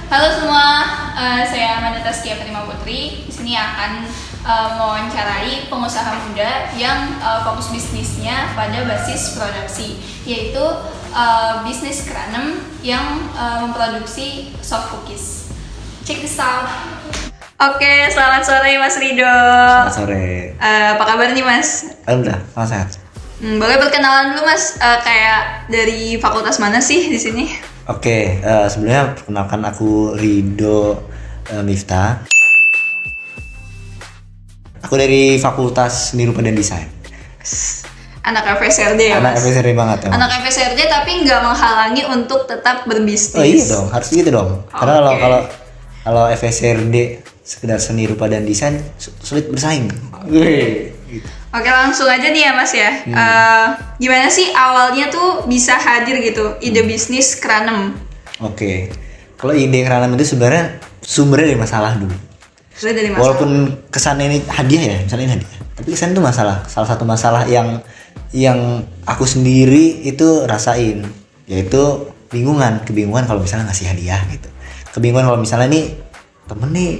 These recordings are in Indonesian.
Halo semua, saya Amanda Taskia Fatimah Putri. Di sini akan mewawancarai pengusaha muda yang fokus bisnisnya pada basis produksi, yaitu bisnis Kranem yang memproduksi soft cookies. Check this out. Oke, selamat sore Mas Rido. Selamat sore. Apa kabar nih Mas? Alhamdulillah, sehat. Boleh perkenalan dulu Mas, kayak dari fakultas mana sih di sini? Oke, sebelumnya perkenalkan aku Rido Miftah. Aku dari Fakultas Seni Rupa dan Desain. Anak FSRD ya Anak Mas? FSRD banget ya. Anak FSRD tapi nggak menghalangi untuk tetap berbisnis. Oh iya dong, harus gitu dong. Karena kalau FSRD sekedar seni rupa dan desain sulit bersaing. Oke, langsung aja nih ya Mas ya. Gimana sih awalnya tuh bisa hadir gitu ide bisnis Kranem? Oke, kalau ide Kranem itu sebenarnya sumbernya dari masalah dulu. Sudah dari masalah. Walaupun kesannya ini hadiah ya, misalnya ini hadiah, tapi kesan itu masalah. Salah satu masalah yang aku sendiri itu rasain, yaitu kebingungan kalau misalnya ngasih hadiah gitu. Kebingungan kalau misalnya nih temen nih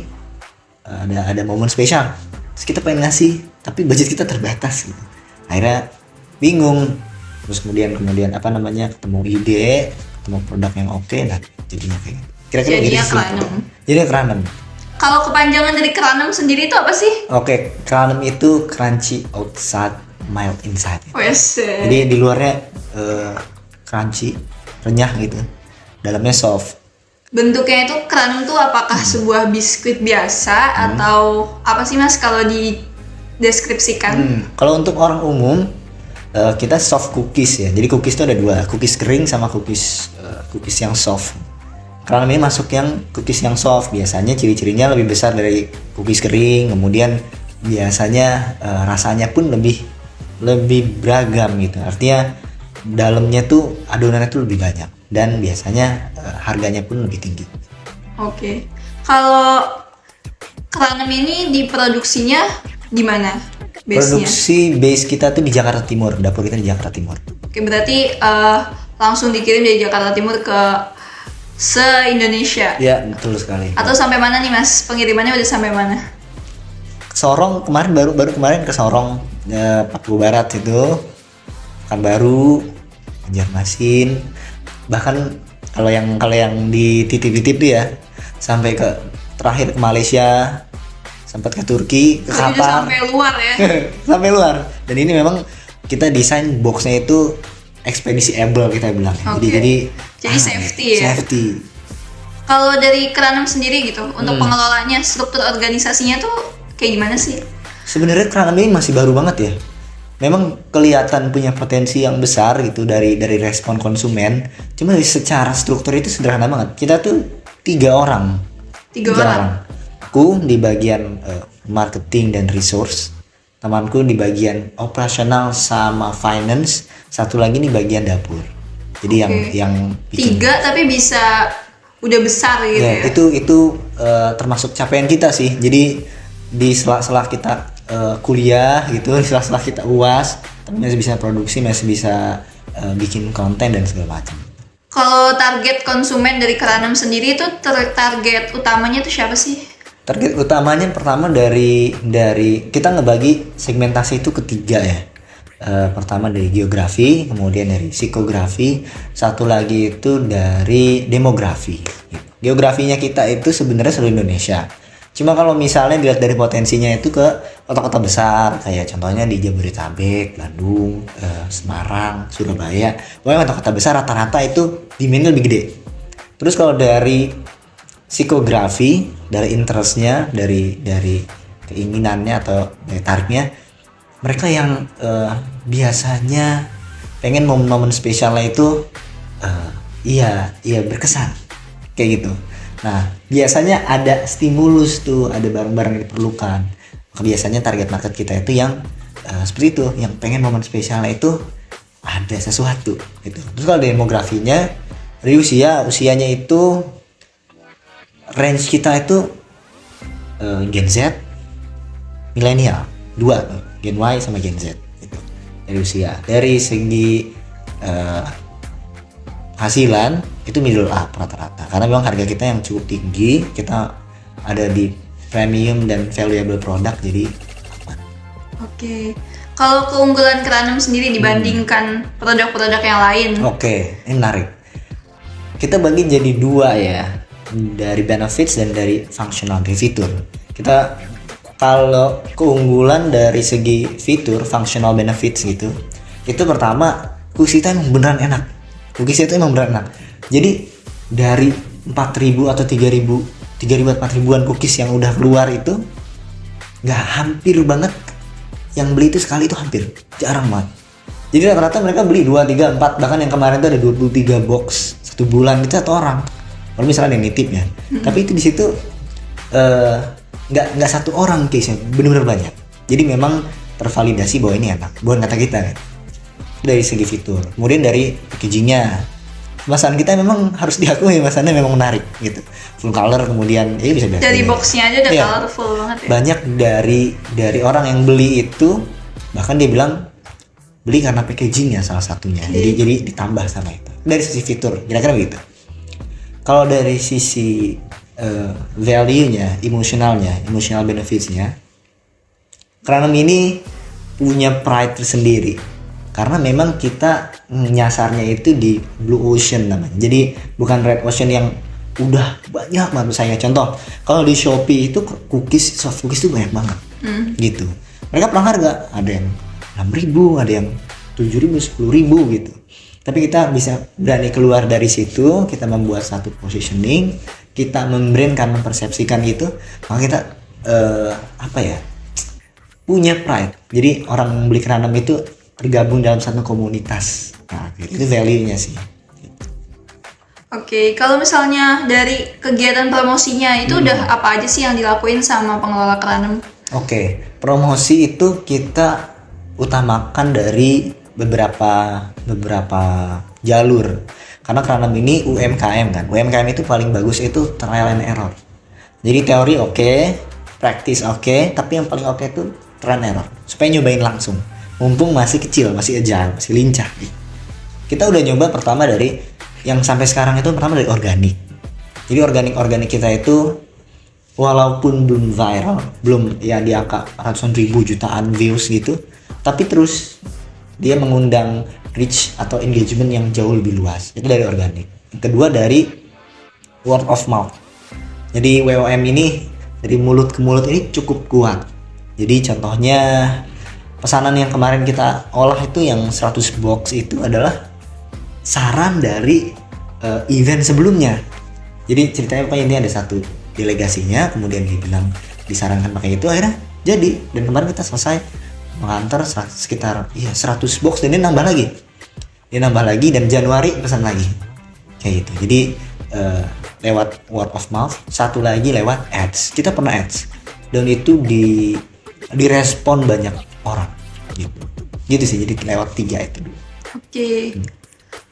ada momen spesial, terus kita pengen ngasih, tapi budget kita terbatas gitu. Akhirnya bingung. Terus kemudian ketemu ide, ketemu produk yang oke, nah jadinya kayak gitu. Kira-kira Jadinya gitu sih. Kranem. Jadinya Kranem. Kalau kepanjangan dari Kranem sendiri itu apa sih? Oke, Kranem itu crunchy outside, mild inside. Wes. Jadi di luarnya crunchy, renyah gitu. Dalamnya soft. Bentuknya itu Kranem tuh apakah sebuah biskuit biasa atau apa sih Mas kalau dideskripsikan? Kalau untuk orang umum kita soft cookies ya. Jadi cookies itu ada dua, cookies kering sama cookies yang soft. Kranem ini masuk yang cookies yang soft. Biasanya ciri-cirinya lebih besar dari cookies kering. Kemudian biasanya rasanya pun lebih beragam gitu. Artinya dalamnya tuh adonannya tuh lebih banyak dan biasanya harganya pun lebih tinggi. Oke. Kalau Kranem ini diproduksinya di mana? Base-nya? Produksi base kita tuh di Jakarta Timur, dapur kita di Jakarta Timur. Oke, berarti langsung dikirim dari Jakarta Timur ke se-Indonesia. Ya, betul sekali. Atau sampai mana nih Mas? Pengirimannya udah sampai mana? Sorong kemarin baru kemarin ke Sorong, Papua Barat itu, Pekanbaru, Banjarmasin. Bahkan kalau yang di titip-titip tuh ya, sampai ke terakhir ke Malaysia, sempat ke Turki, ke Udah Qatar. sampai luar ya. Sampai luar. Dan ini memang kita desain boxnya itu expedisible kita bilang. Oke. Jadi safety ya. Safety. Kalau dari Kranem sendiri gitu, untuk pengelolaannya, struktur organisasinya tuh kayak gimana sih? Sebenarnya Kranem ini masih baru banget ya. Memang kelihatan punya potensi yang besar gitu dari respon konsumen. Cuma secara struktur itu sederhana banget. Kita tuh 3 orang. Tiga orang. Aku di bagian marketing dan resource. Temanku di bagian operasional sama finance. Satu lagi di bagian dapur. Jadi yang bikin. 3 tapi bisa udah besar gitu ya. Itu termasuk capaian kita sih. Jadi di sela-sela kita kuliah gitu, di sela-sela kita UAS, masih bisa produksi, masih bisa bikin konten dan segala macam. Kalau target konsumen dari Kranem sendiri itu target utamanya itu siapa sih? Target utamanya pertama dari kita ngebagi segmentasi itu ketiga ya. Pertama dari geografi, kemudian dari psikografi, satu lagi itu dari demografi. Geografinya kita itu sebenarnya seluruh Indonesia. Cuma kalau misalnya dilihat dari potensinya itu ke kota-kota besar, kayak contohnya di Jabodetabek, Bandung, Semarang, Surabaya. Pokoknya kota-kota besar rata-rata itu demand-nya lebih gede. Terus kalau dari psikografi, dari interestnya, dari keinginannya atau dari tariknya, mereka yang biasanya pengen momen-momen spesialnya itu iya berkesan kayak gitu. Nah biasanya ada stimulus tuh, ada barang-barang yang diperlukan. Biasanya target market kita itu yang seperti itu, yang pengen momen spesialnya itu ada sesuatu gitu. Terus kalau demografinya dari usianya itu range kita itu Gen Z, milenial, 2 Gen Y sama Gen Z gitu. Dari usia, dari segi hasilan itu middle up rata-rata, karena memang harga kita yang cukup tinggi, kita ada di premium dan valuable product, jadi aman. Oke. Kalau keunggulan Keranem sendiri dibandingkan produk-produk yang lain? Oke, ini menarik. Kita bagi jadi dua ya, dari benefits dan dari functional, dari fitur. Kita kalau keunggulan dari segi fitur, functional benefits gitu, itu pertama cookies kita emang beneran enak. Cookies itu emang beneran enak. Jadi dari 4.000 atau 3.000 4.000-an cookies yang udah keluar itu nggak, hampir banget yang beli itu sekali, itu hampir jarang banget. Jadi rata-rata mereka beli 2, 3, 4, bahkan yang kemarin itu ada 23 box satu bulan itu satu orang. Kalau misalnya yang nitip ya, tapi itu di situ nggak satu orang case-nya, benar-benar banyak. Jadi memang tervalidasi bahwa ini enak, bukan kata kita kan. Dari segi fitur, kemudian dari packagingnya, kemasan kita memang harus diakui, kemasannya memang menarik gitu, full color, kemudian ya bisa dari boxnya aja udah colorful banget ya. Banyak dari orang yang beli itu bahkan dia bilang beli karena packagingnya salah satunya, jadi ditambah sama itu. Dari sisi fitur kira-kira begitu. Kalau dari sisi value-nya, emotional benefits-nya, Keranem ini punya pride tersendiri. Karena memang kita nyasarnya itu di blue ocean namanya. Jadi bukan red ocean yang udah banyak banget misalnya. Contoh, kalau di Shopee itu cookies, soft cookies itu banyak banget. Gitu. Mereka perang harga, ada yang 6.000, ada yang 7.000, 10.000 gitu. Tapi kita bisa berani keluar dari situ, kita membuat satu positioning, kita membrandkan, mempersepsikan itu, maka kita punya pride. Jadi orang beli Keranem itu tergabung dalam satu komunitas. Nah, itu value-nya sih. Oke, kalau misalnya dari kegiatan promosinya itu udah apa aja sih yang dilakuin sama pengelola Keranem? Oke, promosi itu kita utamakan dari beberapa jalur. Karena Keranem ini UMKM kan. UMKM itu paling bagus itu trial and error. Jadi teori oke, practice oke, tapi yang paling oke itu trial and error. Supaya nyobain langsung. Mumpung masih kecil, masih agile, masih lincah. Kita udah nyoba pertama dari yang sampai sekarang itu pertama dari organik. Jadi organik kita itu walaupun belum viral, belum ya di angka ratusan ribu jutaan views gitu, tapi terus dia mengundang reach atau engagement yang jauh lebih luas. Itu dari organik. Yang kedua dari word of mouth. Jadi WOM ini dari mulut ke mulut ini cukup kuat. Jadi contohnya pesanan yang kemarin kita olah itu yang 100 box itu adalah saran dari event sebelumnya. Jadi ceritanya pokoknya ini ada satu delegasinya, kemudian dia bilang disarankan pakai itu, akhirnya jadi. Dan kemarin kita selesai mengantar sekitar 100 box dan dia nambah lagi dan Januari pesan lagi kayak gitu. Jadi lewat word of mouth, satu lagi lewat ads. Kita pernah ads dan itu direspon banyak orang gitu sih. Jadi lewat 3 itu dulu. Oke.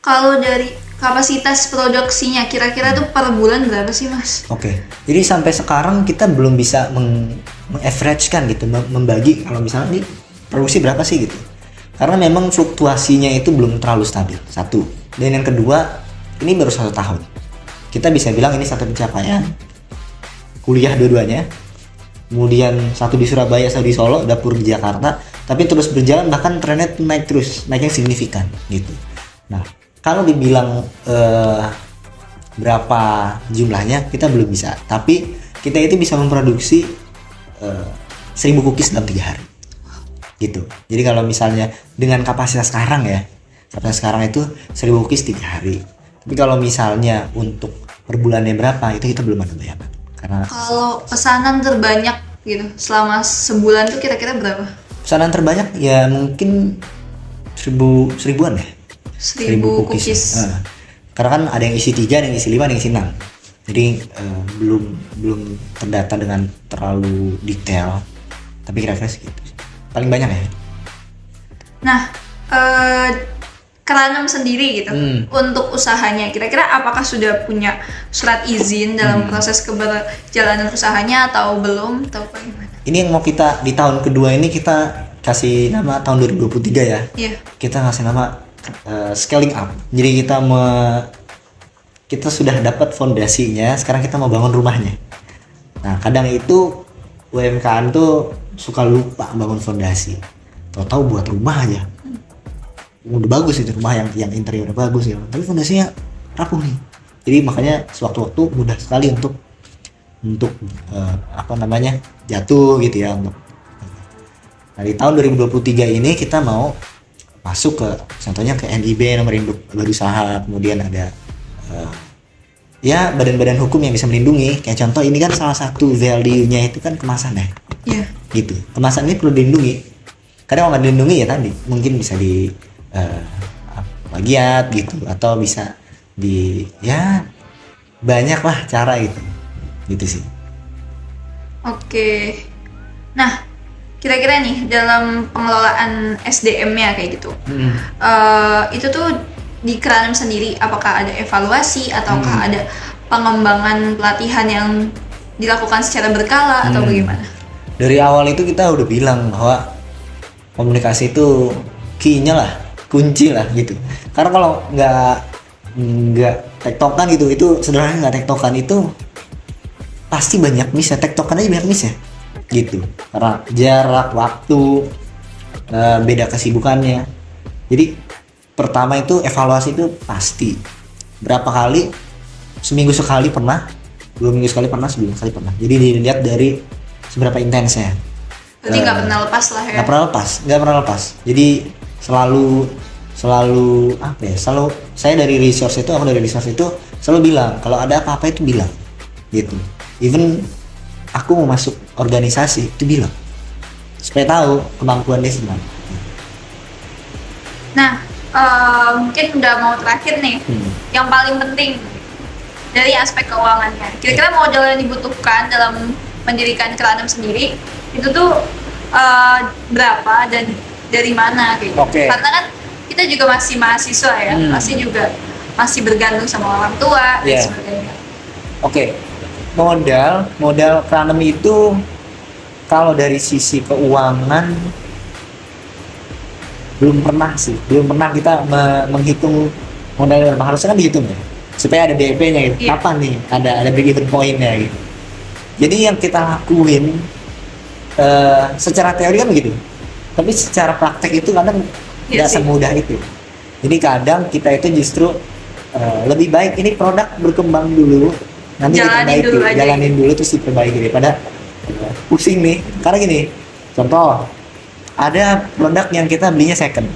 Kalau dari kapasitas produksinya kira-kira tuh per bulan berapa sih Mas? Oke. Jadi sampai sekarang kita belum bisa meng-average-kan gitu, membagi kalau misalnya ini produksi berapa sih gitu. Karena memang fluktuasinya itu belum terlalu stabil. Satu. Dan yang kedua, ini baru 1 tahun. Kita bisa bilang ini satu pencapaian. Kuliah dua-duanya. Kemudian satu di Surabaya, satu di Solo, dapur di Jakarta, tapi terus berjalan, bahkan trennya naik terus, naiknya signifikan gitu. Nah, kalau dibilang berapa jumlahnya kita belum bisa, tapi kita itu bisa memproduksi 1.000 cookies dalam 3 hari gitu. Jadi kalau misalnya dengan kapasitas sekarang itu 1.000 cookies 3 hari. Tapi kalau misalnya untuk per bulannya berapa, itu kita belum ada bayangan. Karena kalau pesanan terbanyak gitu selama sebulan tuh kira-kira berapa? Pesanan terbanyak ya mungkin 1.000-an ya. 1.000 cookies. Karena kan ada yang isi 3, ada yang isi 5, ada yang isi 6. Jadi belum terdata dengan terlalu detail. Tapi kira-kira segitu. Paling banyak ya. Nah, Keranem sendiri gitu untuk usahanya, kira-kira apakah sudah punya surat izin dalam proses keberjalanan usahanya atau belum, atau bagaimana? Ini yang mau kita di tahun kedua ini kita kasih nama tahun 2023 ya. Iya. Kita ngasih nama scaling up. Jadi kita kita sudah dapat fondasinya, sekarang kita mau bangun rumahnya. Nah kadang itu UMKM tuh suka lupa bangun fondasi, tahu-tahu buat rumah aja, udah bagus itu rumah yang interiornya bagus ya, tapi fondasinya rapuh nih. Jadi makanya sewaktu-waktu mudah sekali untuk jatuh gitu ya. Nah di tahun 2023 ini kita mau masuk ke contohnya ke NIB, nomor induk berusaha, kemudian ada ya badan-badan hukum yang bisa melindungi. Kayak contoh ini kan salah satu value-nya itu kan kemasan ya. Iya. Gitu. Kemasan ini perlu dilindungi. Karena kalau nggak dilindungi ya tadi mungkin bisa di plagiat gitu, atau bisa di ya banyak lah cara gitu sih. Oke. Nah, kira-kira nih dalam pengelolaan SDM-nya kayak gitu, itu tuh di Kranem sendiri apakah ada evaluasi ataukah ada pengembangan pelatihan yang dilakukan secara berkala atau bagaimana? Dari awal itu kita udah bilang bahwa komunikasi itu key-nya lah, kunci lah gitu. Karena kalau nggak tektokan gitu, itu sederhana nggak tektokan itu pasti banyak miss ya, tektokan aja banyak miss ya gitu, karena jarak waktu, beda kesibukannya. Jadi pertama itu evaluasi itu pasti berapa kali, seminggu sekali pernah, 2 minggu sekali pernah, sebulan sekali pernah. Jadi dilihat dari seberapa intensnya. Berarti nggak pernah lepas lah ya? Nggak pernah lepas. Jadi selalu apa ya? Selalu saya dari resource itu selalu bilang kalau ada apa-apa itu bilang gitu. Even aku mau masuk organisasi itu bilang supaya tahu kemampuan dia gimana. Nah, mungkin udah mau terakhir nih, yang paling penting dari aspek keuangannya. Kira-kira modal yang dibutuhkan dalam mendirikan Kranem sendiri itu tuh berapa dan dari mana gitu? Karena kan kita juga masih mahasiswa ya, pasti juga masih bergantung sama orang tua dan sebagainya. Modal Kranem itu kalau dari sisi keuangan belum pernah kita menghitung modalnya berapa. Harusnya kan dihitung ya supaya ada DP-nya gitu. Kapan nih ada break even point-nya gitu. Jadi yang kita lakuin secara teori kan begitu, tapi secara praktek itu kadang tidak semudah itu. Jadi kadang kita itu justru lebih baik ini produk berkembang dulu, nanti jalanin dulu terus diperbaiki daripada pusing nih. Karena gini, contoh ada produk yang kita belinya second,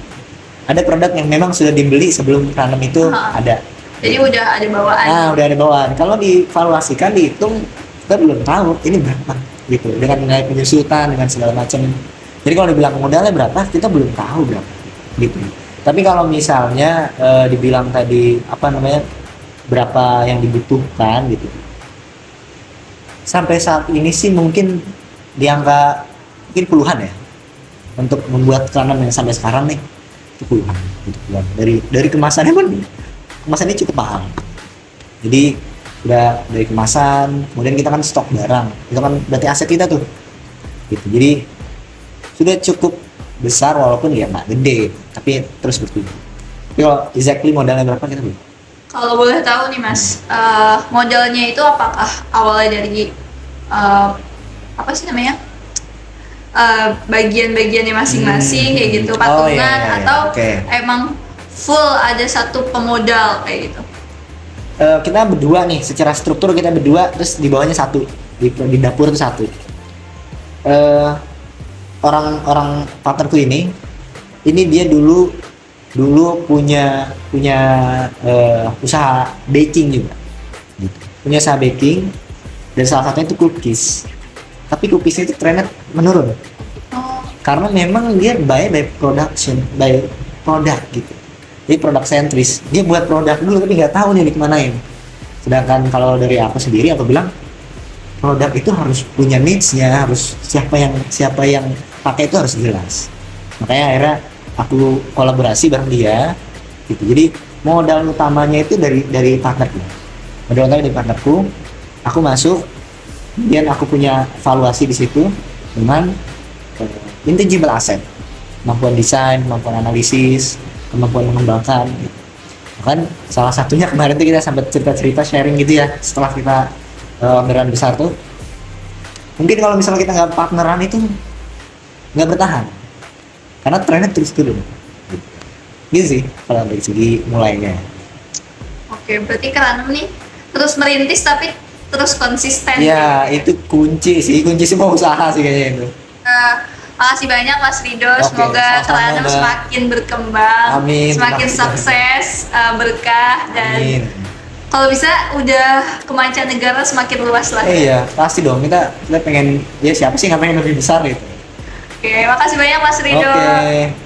ada produk yang memang sudah dibeli sebelum Kranem itu ada. Jadi udah ada bawaan. Udah ada bawaan. Kalau dievaluasikan, dihitung, kita belum tahu ini berapa gitu, dengan nilai penyusutan, dengan segala macam. Jadi kalau dibilang modalnya berapa, kita belum tahu berapa gitu. Tapi kalau misalnya dibilang tadi berapa yang dibutuhkan gitu, sampai saat ini sih mungkin di angka mungkin puluhan ya untuk membuat Kranem yang sampai sekarang nih, itu puluhan. Dari kemasannya pun kemasannya cukup mahal. Jadi udah dari kemasan, kemudian kita kan stok barang, itu kan berarti aset kita tuh gitu. Jadi sudah cukup besar walaupun ya nggak gede, tapi terus bertumbuh. Tapi kalau exactly modalnya berapa kita belum. Kalau boleh tahu nih Mas, modalnya itu apakah awalnya dari bagian-bagiannya masing-masing kayak gitu, patungan atau emang full ada satu pemodal kayak gitu? Kita berdua nih, secara struktur kita berdua, terus di bawahnya satu, di dapur itu satu. Orang partnerku ini dia dulu punya usaha baking juga gitu. Punya usaha baking dan salah satunya itu cookies. Tapi cookiesnya itu trennya menurun. Karena memang dia by product gitu. Jadi produk sentris. Dia buat produk dulu tapi nggak tahu nih dikemanain. Sedangkan kalau dari aku sendiri, aku bilang produk itu harus punya needs-nya, harus siapa yang pakai itu harus jelas. Makanya akhirnya aku kolaborasi bareng dia gitu. Jadi modal utamanya itu dari partnerku. Modal utamanya dari partnerku. Aku masuk, kemudian aku punya valuasi di situ dengan intangible asset, kemampuan desain, kemampuan analisis, kemampuan mengembangkan gitu. Kan salah satunya kemarin tuh kita sempat cerita-cerita sharing gitu ya setelah kita beneran besar tuh. Mungkin kalau misalnya kita nggak partneran itu nggak bertahan karena trennya terus turun gitu sih kalau dari segi mulainya. Oke, berarti Kak Anum nih terus merintis tapi terus konsisten. Ya itu kunci semua usaha sih kayaknya itu. Makasih banyak Mas Rido, Oke, semoga sama-sama, Kak Anum Mbak. semakin berkembang, Amin. semakin Makasih. sukses, berkah, dan Amin. kalau bisa udah ke mancanegara semakin luas lah. Iya pasti dong, kita pengen, ya siapa sih nggak pengen lebih besar gitu. Oke, makasih banyak Mas Rido. Oke.